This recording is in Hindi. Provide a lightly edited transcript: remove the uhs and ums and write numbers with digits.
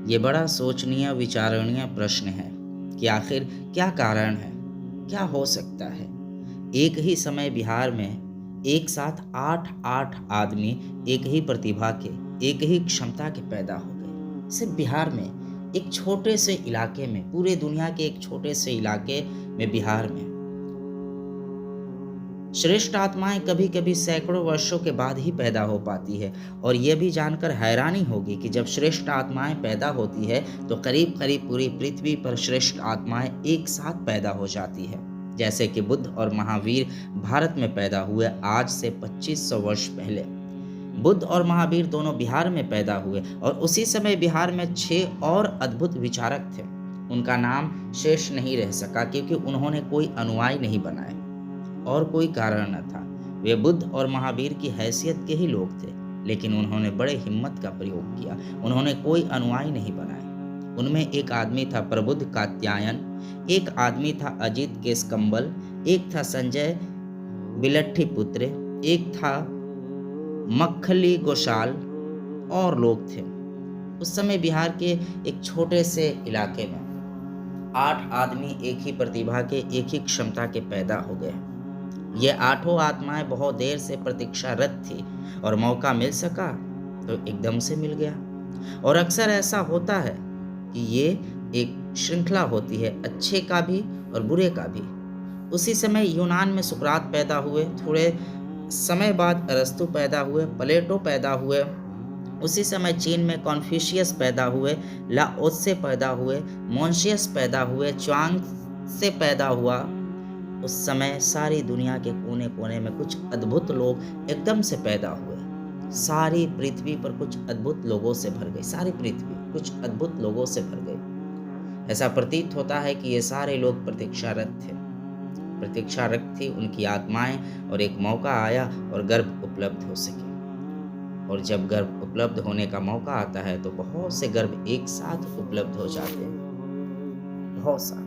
ये बड़ा सोचनीय विचारणीय प्रश्न है कि आखिर क्या कारण है, क्या हो सकता है। एक ही समय बिहार में एक साथ 8-8 आदमी एक ही प्रतिभा के, एक ही क्षमता के पैदा हो गए। सिर्फ बिहार में, एक छोटे से इलाके में, पूरे दुनिया के एक छोटे से इलाके में, बिहार में श्रेष्ठ आत्माएं कभी कभी सैकड़ों वर्षों के बाद ही पैदा हो पाती है। और यह भी जानकर हैरानी होगी कि जब श्रेष्ठ आत्माएं पैदा होती है तो करीब करीब पूरी पृथ्वी पर श्रेष्ठ आत्माएं एक साथ पैदा हो जाती है। जैसे कि बुद्ध और महावीर भारत में पैदा हुए आज से 2500 वर्ष पहले। बुद्ध और महावीर दोनों बिहार में पैदा हुए और उसी समय बिहार में 6 और अद्भुत विचारक थे। उनका नाम शेष नहीं रह सका क्योंकि उन्होंने कोई अनुयायी नहीं बनाए और कोई कारण न था। वे बुद्ध और महावीर की हैसियत के ही लोग थे, लेकिन उन्होंने बड़े हिम्मत का प्रयोग किया। उन्होंने कोई अनुयायी नहीं बनाए। उनमें एक आदमी था प्रबुद्ध कात्यायन, एक आदमी था अजित केशकंबल, एक था संजय बिलट्ठी पुत्र, एक था मक्खली गोशाल और लोग थे। उस समय बिहार के एक छोटे से इलाके में 8 आदमी एक ही प्रतिभा के, एक ही क्षमता के पैदा हो गए। ये 8 आत्माएं बहुत देर से प्रतीक्षारत थी और मौका मिल सका तो एकदम से मिल गया। और अक्सर ऐसा होता है कि ये एक श्रृंखला होती है, अच्छे का भी और बुरे का भी। उसी समय यूनान में सुकरात पैदा हुए, थोड़े समय बाद अरस्तु पैदा हुए, प्लेटो पैदा हुए। उसी समय चीन में कॉन्फ्यूशियस पैदा हुए, लाओत्से पैदा हुए, मोन्शियस पैदा हुए, च्वांग से पैदा हुआ। उस समय सारी दुनिया के कोने कोने में कुछ अद्भुत लोग एकदम से पैदा हुए। सारी पृथ्वी पर कुछ अद्भुत लोगों से भर गई। सारी पृथ्वी कुछ अद्भुत लोगों से भर गई। ऐसा प्रतीत होता है कि ये सारे लोग प्रतीक्षारत थे, प्रतीक्षारत थी उनकी आत्माएं। और एक मौका आया और गर्भ उपलब्ध हो सके। और जब गर्भ उपलब्ध होने का मौका आता है तो बहुत से गर्भ एक साथ उपलब्ध हो जाते हैं, बहुत सारे।